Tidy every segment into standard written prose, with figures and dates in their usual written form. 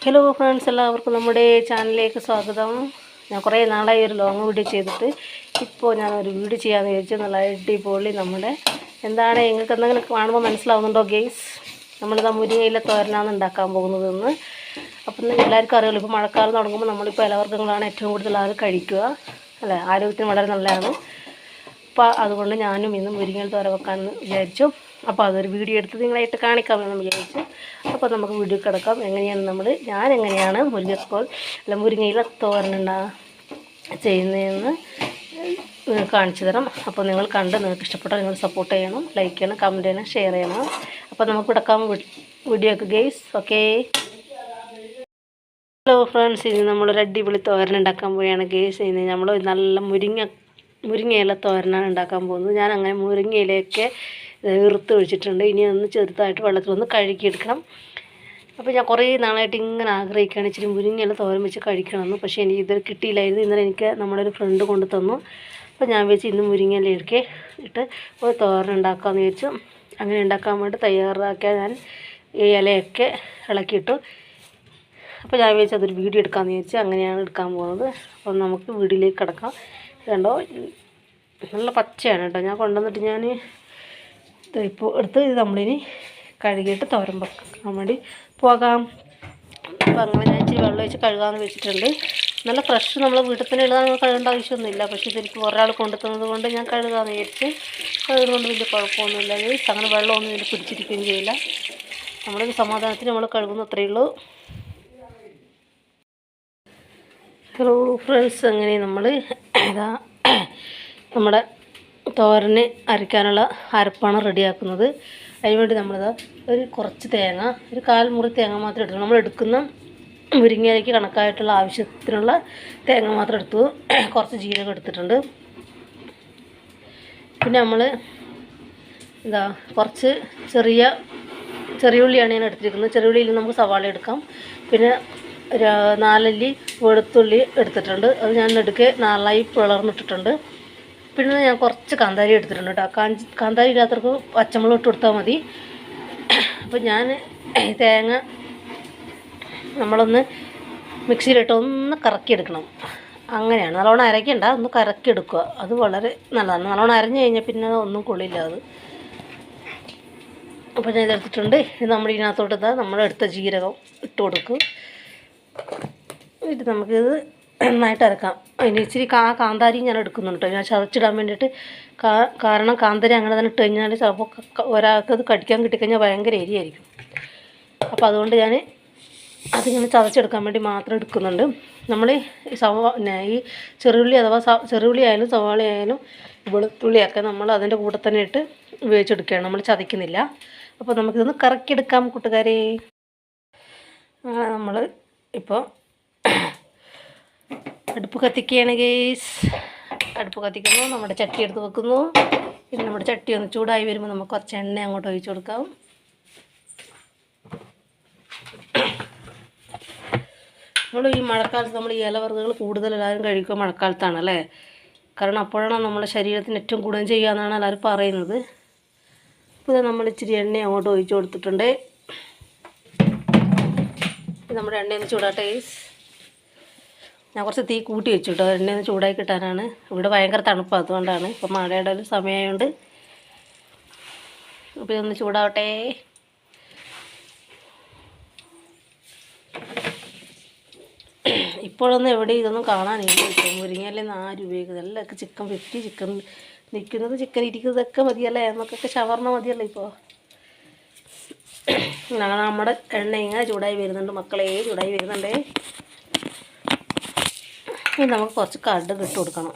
Hello friends, എല്ലാവർക്കും നമ്മുടെ ചാനലിലേക്ക് സ്വാഗതം. ഞാൻ കുറേ നാളായി ഒരു ലോങ് വീഡിയോ ചെയ്തിട്ട് ഇപ്പോൾ ഞാനൊരു വീഡിയോ ചെയ്യാമെന്ന് വിചാരിച്ചു. നല്ല അടിപൊളി നമ്മുടെ എന്താണ് നിങ്ങൾക്ക് എന്തെങ്കിലും കാണുമ്പോൾ മനസ്സിലാവുന്നുണ്ടോ ഗെയ്സ്? നമ്മളിതാ മുരിങ്ങയില തോരനാണ് ഉണ്ടാക്കാൻ പോകുന്നതെന്ന്. അപ്പം എല്ലാവർക്കും അറിയാമല്ലോ, ഇപ്പോൾ മഴക്കാലം തുടങ്ങുമ്പോൾ നമ്മളിപ്പോൾ ഇലവർഗ്ഗങ്ങളാണ് ഏറ്റവും കൂടുതൽ ആൾ കഴിക്കുക അല്ലേ, ആരോഗ്യത്തിന് വളരെ നല്ലതാണ്. അപ്പോൾ അതുകൊണ്ട് ഞാനും ഇന്ന് മുരിങ്ങയിൽ തോര വെക്കാമെന്ന് വിചാരിച്ചു. അപ്പോൾ അതൊരു വീഡിയോ എടുത്ത് നിങ്ങളായിട്ട് കാണിക്കാമെന്ന് വിചാരിച്ചു. അപ്പോൾ നമുക്ക് വീഡിയോ കിടക്കാം. എങ്ങനെയാണ് ഞാൻ എങ്ങനെയാണ് മുരിങ്ങയില തോരനുണ്ടാ ചെയ്യുന്നതെന്ന് കാണിച്ചു തരാം. അപ്പോൾ നിങ്ങൾ കണ്ട് നിങ്ങൾക്ക് ഇഷ്ടപ്പെട്ടാൽ നിങ്ങൾ സപ്പോർട്ട് ചെയ്യണം, ലൈക്ക് ചെയ്യണം, കമൻറ്റ് ചെയ്യണം, ഷെയർ ചെയ്യണം. അപ്പോൾ നമുക്ക് കിടക്കാം വീഡിയോ ഒക്കെ ഗെയ്സ്. ഓക്കേ, ഹലോ ഫ്രണ്ട്സ്, ഇനി നമ്മളൊരു അടിപൊളി തോരൻ ഉണ്ടാക്കാൻ പോവുകയാണ് ഗെയ്സ്. ഇനി നമ്മൾ നല്ല മുരിങ്ങയില തോരനാണ് ഉണ്ടാക്കാൻ പോകുന്നത്. ഞാൻ അങ്ങനെ മുരിങ്ങയിലയൊക്കെ ഇറുത്ത് ഒഴിച്ചിട്ടുണ്ട്. ഇനി ഒന്ന് ചെറുതായിട്ട് വെള്ളത്തിലൊന്ന് കഴുകിയെടുക്കണം. അപ്പോൾ ഞാൻ കുറേ നാളായിട്ട് ഇങ്ങനെ ആഗ്രഹിക്കുകയാണ് ഇച്ചിരി മുരിങ്ങയില തോരൻ വെച്ച് കഴിക്കണമെന്ന്. പക്ഷേ എനിക്ക് ഇതുവരെ കിട്ടിയില്ലായിരുന്നു. ഇന്നലെ എനിക്ക് നമ്മുടെ ഒരു ഫ്രണ്ട് കൊണ്ടു തന്നു. അപ്പോൾ ഞാൻ വെച്ച് ഇന്ന് മുരിങ്ങയിലയൊക്കെ ഇട്ട് ഒരു തോരൻ ഉണ്ടാക്കാമെന്ന് വിചാരിച്ചു. അങ്ങനെ ഉണ്ടാക്കാൻ വേണ്ടി തയ്യാറാക്കിയാൽ ഞാൻ ഈ ഇലയൊക്കെ ഇളക്കിയിട്ടു. അപ്പോൾ ഞാൻ വിചാരിച്ചു അതൊരു വീഡിയോ എടുക്കാമെന്ന് വിചാരിച്ചു. അങ്ങനെയാണ് എടുക്കാൻ പോകുന്നത്. അപ്പോൾ നമുക്ക് വീഡിയോയിലേക്ക് കിടക്കാം. കണ്ടോ, നല്ല പച്ചയാണ് കേട്ടോ. ഞാൻ കൊണ്ടുവന്നിട്ട് ഞാൻ ഇപ്പോൾ എടുത്ത് ഇത് നമ്മളിനി കഴുകിയിട്ട് തോരൻ വെക്കാൻ വേണ്ടി പോകാം. അപ്പോൾ അങ്ങനെ ഞാൻ ഇച്ചിരി വെള്ളം ഒഴിച്ച് കഴുകാമെന്ന് വെച്ചിട്ടുണ്ട്. നല്ല ഫ്രഷ് നമ്മൾ വീട്ടിൽ തന്നെ ഉള്ളത് നമ്മൾ കഴുകേണ്ട ആവശ്യമൊന്നുമില്ല. പക്ഷേ ഇതെനിക്ക് ഒരാൾ കൊണ്ടുത്തന്നത് കൊണ്ട് ഞാൻ കഴുകാമെന്ന് വിചാരിച്ച്. കഴുകുന്നതുകൊണ്ട് വലിയ കുഴപ്പമൊന്നുമില്ല. അങ്ങനെ വെള്ളമൊന്നും ഇതിൽ പിടിച്ചിരിക്കുകയും ചെയ്യില്ല. നമ്മളൊരു സമാധാനത്തിന് നമ്മൾ കഴുകുന്നു, അത്രയേ ഉള്ളൂ. ഹലോ ഫ്രണ്ട്സ്, അങ്ങനെ നമ്മൾ ഇതാ നമ്മുടെ തോരന് അരയ്ക്കാനുള്ള അരപ്പാണ് റെഡിയാക്കുന്നത്. അതിനുവേണ്ടി നമ്മളിതാ കുറച്ച് തേങ്ങ, ഒരു 1/4 മുറി തേങ്ങ മാത്രം എടുത്തു. നമ്മൾ എടുക്കുന്ന മുരിങ്ങയിലേക്ക് കണക്കായിട്ടുള്ള ആവശ്യത്തിനുള്ള തേങ്ങ മാത്രം എടുത്തു. കുറച്ച് ജീരകം എടുത്തിട്ടുണ്ട്. പിന്നെ നമ്മൾ ഇതാ കുറച്ച് ചെറിയ ഉള്ളിയാണ് ഞാൻ എടുത്തിരിക്കുന്നത്. ചെറിയ ഉള്ളിയിൽ നമുക്ക് സവാള എടുക്കാം. പിന്നെ 4 അല്ലി വെളുത്തുള്ളി എടുത്തിട്ടുണ്ട്. അത് ഞാൻ നടുക്കെ 4ആയി പിളർന്നിട്ടിട്ടുണ്ട്. പിന്നെ ഞാൻ കുറച്ച് കാന്താരി എടുത്തിട്ടുണ്ട് കേട്ടോ. കാന്താരി ഇല്ലാത്തവർക്ക് പച്ചമുളക് ഇട്ട് കൊടുത്താൽ മതി. അപ്പോൾ ഞാൻ തേങ്ങ നമ്മളൊന്ന് മിക്സിയിലിട്ട് ഒന്ന് കറക്കിയെടുക്കണം. അങ്ങനെയാണ്, നല്ലോണം അരയ്ക്കണ്ട, ഒന്ന് കറക്കിയെടുക്കുക. അത് വളരെ നല്ലതാണ്. നല്ലോണം അരഞ്ഞു കഴിഞ്ഞാൽ പിന്നെ ഒന്നും കൊള്ളില്ല അത്. അപ്പോൾ ഞാൻ ഇതെടുത്തിട്ടുണ്ട്. ഇത് നമ്മൾ ഇതിനകത്തോട്ട് നമ്മളെടുത്ത ജീരകം ഇട്ട് കൊടുക്കും. ഇത് നമുക്കിത് നന്നായിട്ട് അരക്കാം. അതിന് ഇച്ചിരി കാന്താരി ഞാൻ എടുക്കുന്നുണ്ട്. ഞാൻ ചതച്ചിടാൻ വേണ്ടിയിട്ട്. കാരണം കാന്താരി അങ്ങനെ തന്നെ ഇട്ട് കഴിഞ്ഞാൽ ചിലപ്പോൾ ഒരാൾക്ക് അത് കടിക്കാൻ കിട്ടിക്കഴിഞ്ഞാൽ ഭയങ്കര എരിയായിരിക്കും. അപ്പോൾ അതുകൊണ്ട് ഞാൻ അതിങ്ങനെ ചതച്ചെടുക്കാൻ വേണ്ടി മാത്രം എടുക്കുന്നുണ്ട്. നമ്മൾ ഈ ചെറുള്ളി അഥവാ ചെറുള്ളി ആയാലും സവാള ആയാലും വെളുത്തുള്ളിയൊക്കെ നമ്മൾ അതിൻ്റെ കൂടെ തന്നെ ഇട്ട് ഉപയോഗിച്ചെടുക്കുകയാണ്, നമ്മൾ ചതയ്ക്കുന്നില്ല. അപ്പോൾ നമുക്കിതൊന്ന് കറക്കിയെടുക്കാം കൂട്ടുകാരെ. നമ്മൾ ഇപ്പോൾ അടുപ്പ് കത്തിക്കുകയാണ് ഗെയ്സ്. അടുപ്പ് കത്തിക്കുന്നു, നമ്മുടെ ചട്ടി എടുത്ത് വെക്കുന്നു. പിന്നെ നമ്മുടെ ചട്ടി ഒന്ന് ചൂടായി വരുമ്പോൾ നമുക്ക് കുറച്ച് എണ്ണ അങ്ങോട്ട് ഒഴിച്ചു കൊടുക്കാം. നമ്മൾ ഈ മഴക്കാലത്ത് നമ്മൾ ഈ ഇലവർഗ്ഗങ്ങൾ കൂടുതൽ എല്ലാവരും കഴിക്കുക മഴക്കാലത്താണല്ലേ. കാരണം അപ്പോഴാണ് നമ്മുടെ ശരീരത്തിന് ഏറ്റവും ഗുണം ചെയ്യുക എന്നാണ് എല്ലാവരും പറയുന്നത്. അപ്പോൾ ഇത് നമ്മൾ ഇച്ചിരി എണ്ണ അങ്ങോട്ട് ഒഴിച്ചു കൊടുത്തിട്ടുണ്ട്. നമ്മുടെ എണ്ണയൊന്ന് ചൂടാട്ടെ ഗെയ്സ്. ഞാൻ കുറച്ച് തീ കൂട്ടി വെച്ചു കേട്ടോ, എണ്ണയൊന്ന് ചൂടായി കിട്ടാനാണ്. ഇവിടെ ഭയങ്കര തണുപ്പാണ്, അതുകൊണ്ടാണ്. ഇപ്പം മഴയുടെ ഒരു സമയമായതുകൊണ്ട്. അപ്പോൾ ഇതൊന്ന് ചൂടാവട്ടെ. ഇപ്പോഴൊന്നും എവിടെയും ഇതൊന്നും കാണാനില്ല. ഇപ്പം മുരിങ്ങയിലെന്ന് ആരും ഉപയോഗിക്കുന്നത് എല്ലാവർക്കും ചിക്കൻ 50, ചിക്കൻ നിൽക്കുന്നത്, ചിക്കൻ ഇരിക്കുന്നതൊക്കെ മതിയല്ലേ, നമുക്കൊക്കെ ഷവർമ്മ മതിയല്ലേ ഇപ്പോൾ. നമ്മുടെ എണ്ണ ഇങ്ങനെ ചൂടായി വരുന്നുണ്ട് മക്കളെ, ചൂടായി വരുന്നുണ്ടേ. ഇനി നമുക്ക് കുറച്ച് കടുക് ഇട്ട് കൊടുക്കണം.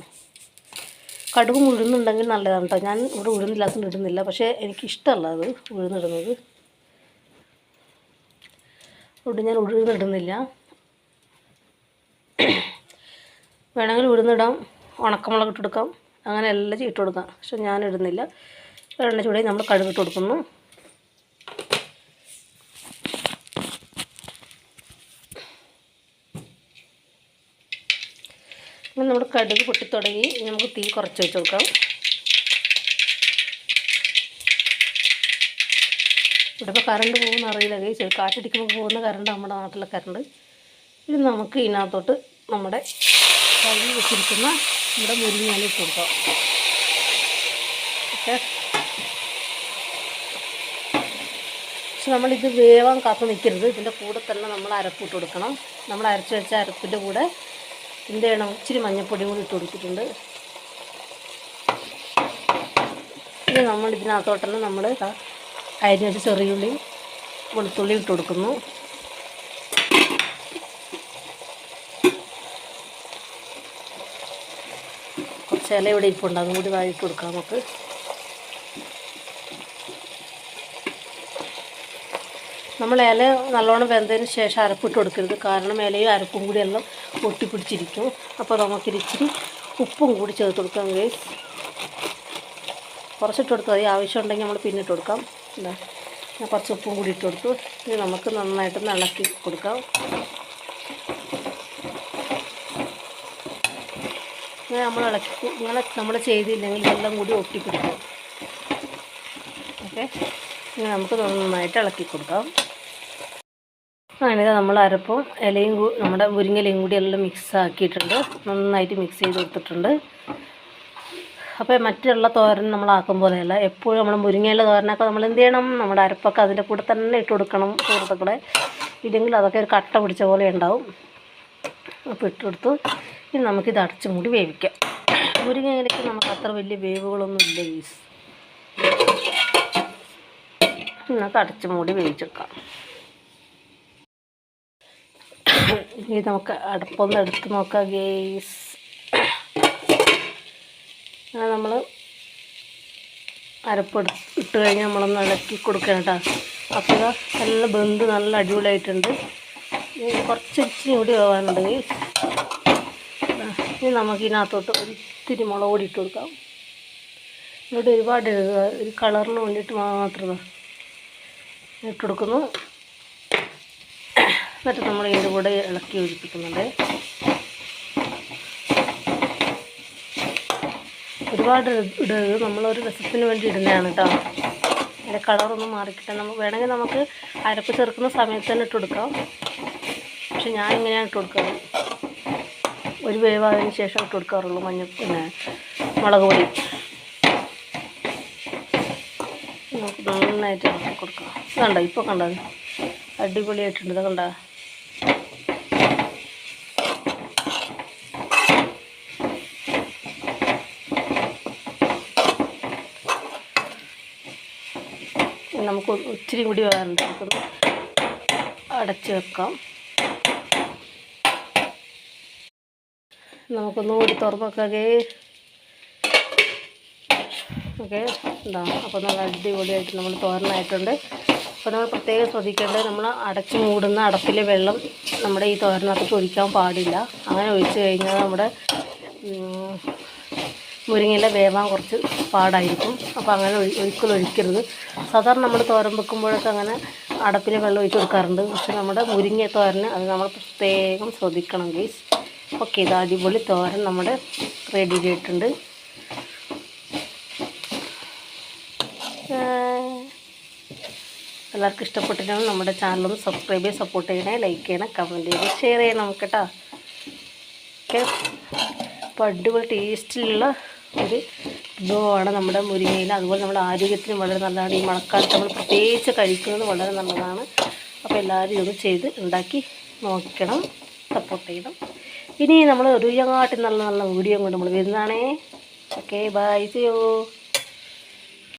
കടുക് ഉഴുന്നുണ്ടെങ്കിൽ നല്ലതാണ് കേട്ടോ. ഞാൻ ഇവിടെ ഉഴുന്നില്ലാത്തതുകൊണ്ട് ഇടുന്നില്ല, പക്ഷേ എനിക്കിഷ്ടമല്ല അത് ഉഴുന്നിടുന്നത്. അതുകൊണ്ട് ഞാൻ ഉഴുന്നിടുന്നില്ല. വേണമെങ്കിൽ ഉഴുന്നിടാം, ഉണക്കമുളക് ഇട്ടെടുക്കാം, അങ്ങനെ എല്ലാം ഇട്ട് കൊടുക്കാം. പക്ഷെ ഞാൻ ഇടുന്നില്ല. എണ്ണ ചൂടായി നമ്മൾ കടുക് ഇട്ട് കൊടുക്കുന്നു. അങ്ങനെ നമ്മുടെ കടുക് പൊട്ടിത്തുടങ്ങി. നമുക്ക് തീ കുറച്ച് വെച്ച് കൊടുക്കാം. ഇവിടെ ഇപ്പോൾ കറണ്ട് പോകുമെന്ന് അറിയില്ല ഗൈസ്. കാറ്റടിക്കുമ്പോൾ പോകുന്ന കറണ്ട് നമ്മുടെ നാട്ടിലെ കറണ്ട്. ഇത് നമുക്ക് ഇതിനകത്തോട്ട് നമ്മുടെ കഴുകി വെച്ചിരിക്കുന്ന നമ്മുടെ മുരിങ്ങയില ഇട്ട് കൊടുക്കാം. ഓക്കെ. പക്ഷെ നമ്മളിത് വേവാൻ കാത്തു നിൽക്കരുത്. ഇതിൻ്റെ കൂടെ തന്നെ നമ്മൾ അരപ്പിട്ട് കൊടുക്കണം. നമ്മൾ അരച്ച് വെച്ച അരപ്പിൻ്റെ കൂടെ എന്ത് ചെയ്യണം, ഇച്ചിരി മഞ്ഞൾപ്പൊടി കൂടി ഇട്ട് കൊടുത്തിട്ടുണ്ട്. ഇനി നമ്മൾ ഇതിനകത്തോട്ടന്നെ നമ്മൾ അരിഞ്ഞ വെച്ച് ചെറിയുള്ളിയും വെളുത്തുള്ളിയും ഇട്ട് കൊടുക്കുന്നു. കുറച്ച് ഇല ഇവിടെ ഇരിപ്പുണ്ട്, അതും കൂടി വായിട്ട് കൊടുക്കാം നമുക്ക്. നമ്മൾ ഇല നല്ലോണം വെന്തതിന് ശേഷം അരപ്പിട്ട് കൊടുക്കരുത്. കാരണം ഇലയും അരപ്പും കൂടി എല്ലാം ഒട്ടിപ്പിടിച്ചിരിക്കും. അപ്പോൾ നമുക്കിരിച്ചിരി ഉപ്പും കൂടി ചേർത്ത് കൊടുക്കാം ഗൈസ്. കുറച്ചിട്ട് കൊടുത്താൽ മതി. ആവശ്യം ഉണ്ടെങ്കിൽ നമ്മൾ പിന്നെ ഇട്ട് കൊടുക്കാം. എന്താ, ഞാൻ കുറച്ച് ഉപ്പും കൂടി ഇട്ട് കൊടുത്തു. ഇനി നമുക്ക് നന്നായിട്ടൊന്ന് ഇളക്കി കൊടുക്കാം. ഇങ്ങനെ നമ്മൾ നമ്മൾ ചെയ്തില്ലെങ്കിൽ ഇതെല്ലാം കൂടി ഒട്ടിപ്പിടിക്കും. ഓക്കെ. ഇനി നമുക്ക് നന്നായിട്ട് ഇളക്കി കൊടുക്കാം. അങ്ങനെ നമ്മൾ അരപ്പും ഇലയും നമ്മുടെ മുരിങ്ങയിലയും കൂടി എല്ലാം മിക്സ് ആക്കിയിട്ടുണ്ട്. നന്നായിട്ട് മിക്സ് ചെയ്ത് കൊടുത്തിട്ടുണ്ട്. അപ്പോൾ മറ്റുള്ള തോരൻ നമ്മളാക്കും പോലെയല്ല. എപ്പോഴും നമ്മൾ മുരിങ്ങയില തോരനൊക്കെ നമ്മൾ എന്ത് ചെയ്യണം, നമ്മുടെ അരപ്പൊക്കെ അതിൻ്റെ കൂടെ തന്നെ ഇട്ട് കൊടുക്കണം സുഹൃത്തുക്കളെ. ഇല്ലെങ്കിൽ അതൊക്കെ ഒരു കട്ട പിടിച്ച പോലെ ഉണ്ടാവും. അപ്പോൾ ഇട്ട് കൊടുത്തു. ഇനി നമുക്കിത് അടച്ചു മൂടി വേവിക്കാം. മുരിങ്ങയിലയ്ക്ക് നമുക്ക് അത്ര വലിയ വേവുകളൊന്നും ഇല്ല ഗൈസ്. നമുക്ക് അടച്ചു മൂടി വേവിച്ചെടുക്കാം. ഇനി നമുക്ക് അടുപ്പൊന്ന് എടുത്ത് നോക്കാം ഗൈസ്. നമ്മൾ അരപ്പ് ഇട്ട് കഴിഞ്ഞ് നമ്മളൊന്ന് ഇളക്കി കൊടുക്കണം കേട്ടോ. അപ്പോൾ നല്ല ബന്ധ് നല്ല അടിപൊളിയായിട്ടുണ്ട്. കുറച്ച് ഇച്ചിരി കൂടി ആവാനുണ്ട്. ഇനി നമുക്ക് ഇതിനകത്തോട്ട് ഒത്തിരി മുളക് പൊടി ഇട്ട് കൊടുക്കാം. ഇവിടെ ഒരുപാട് ഒരു കളറിന് വേണ്ടിയിട്ട് മാത്രം ഇട്ട് കൊടുക്കുന്നു. എന്നിട്ട് നമ്മൾ ഇതിൻ്റെ കൂടെ ഇളക്കി യോജിപ്പിക്കുന്നുണ്ട്. ഒരുപാട് ഇടരുത്, നമ്മളൊരു രസത്തിന് വേണ്ടി ഇടുന്നതാണ് കേട്ടോ. അതിൻ്റെ കളറൊന്നും മാറിക്കിട്ടാൽ നമുക്ക് വേണമെങ്കിൽ നമുക്ക് അരപ്പ് ചേർക്കുന്ന സമയത്ത് തന്നെ ഇട്ട് കൊടുക്കാം. പക്ഷെ ഞാൻ ഇങ്ങനെയാണ് ഇട്ട് കൊടുക്കാറ്. ഒരു വേവായതിന് ശേഷം ഇട്ട് കൊടുക്കാറുള്ളൂ മുളക് പൊടി. നമുക്ക് നന്നായിട്ട് ഇളക്കി കൊടുക്കാം. കണ്ടോ, ഇപ്പോൾ കണ്ടോ അടിപൊളിയായിട്ടുണ്ട്. ഇത് കണ്ടോ. നമുക്ക് ഒത്തിരി കൂടി വേറുണ്ട്. നമുക്കൊന്ന് അടച്ച് വെക്കാം. നമുക്കൊന്ന് കൂടി തുറന്നൊക്കെ ഓക്കെ. എന്താ, അപ്പോൾ നല്ല അടിപൊളിയായിട്ട് നമ്മൾ തോരനായിട്ടുണ്ട്. അപ്പോൾ നമ്മൾ പ്രത്യേകം ശ്രദ്ധിക്കേണ്ടത്, നമ്മൾ അടച്ച് മൂടുന്ന അടപ്പിലെ വെള്ളം നമ്മുടെ ഈ തോരനകത്ത് ഒഴിക്കാൻ പാടില്ല. അങ്ങനെ ഒഴിച്ച് കഴിഞ്ഞാൽ നമ്മുടെ മുരിങ്ങയില വേവാൻ കുറച്ച് പാടായിരിക്കും. അപ്പോൾ അങ്ങനെ ഒരിക്കലും ഒഴിക്കരുത്. സാധാരണ നമ്മൾ തോരൻ വെക്കുമ്പോഴൊക്കെ അങ്ങനെ അടപ്പിൽ വെള്ളം ഒഴിച്ച് കൊടുക്കാറുണ്ട്. പക്ഷെ നമ്മുടെ മുരിങ്ങ തോരന് അത് നമ്മൾ പ്രത്യേകം ശ്രദ്ധിക്കണം ഗൈസ്. ഓക്കെ, ഇത് അടിപൊളി തോരൻ നമ്മുടെ റെഡി ആയിട്ടുണ്ട്. എല്ലാവർക്കും ഇഷ്ടപ്പെട്ടിട്ടുണ്ടെങ്കിൽ നമ്മുടെ ചാനലൊന്ന് സബ്സ്ക്രൈബ് ചെയ്ത് സപ്പോർട്ട് ചെയ്യണേ, ലൈക്ക് ചെയ്യണം, കമൻറ്റ് ചെയ്ത് ഷെയർ ചെയ്യണം നമുക്ക് കേട്ടോ. ഓക്കെ. അപ്പോൾ അടിപൊളി ടേസ്റ്റിലുള്ള ഒരു വിഭവമാണ് നമ്മുടെ മുരിങ്ങയില. അതുപോലെ നമ്മുടെ ആരോഗ്യത്തിന് വളരെ നല്ലതാണ്. ഈ മഴക്കാലത്ത് നമ്മൾ പ്രത്യേകിച്ച് കഴിക്കുന്നത് വളരെ നല്ലതാണ്. അപ്പോൾ എല്ലാവരും ഇത് ചെയ്ത് ഉണ്ടാക്കി നോക്കണം, സപ്പോർട്ട് ചെയ്യണം. ഇനി നമ്മൾ ഒരു നല്ല നല്ല വീഡിയോ കൊണ്ട് നമ്മൾ വരുന്നതാണേ. Okay, bye, see U.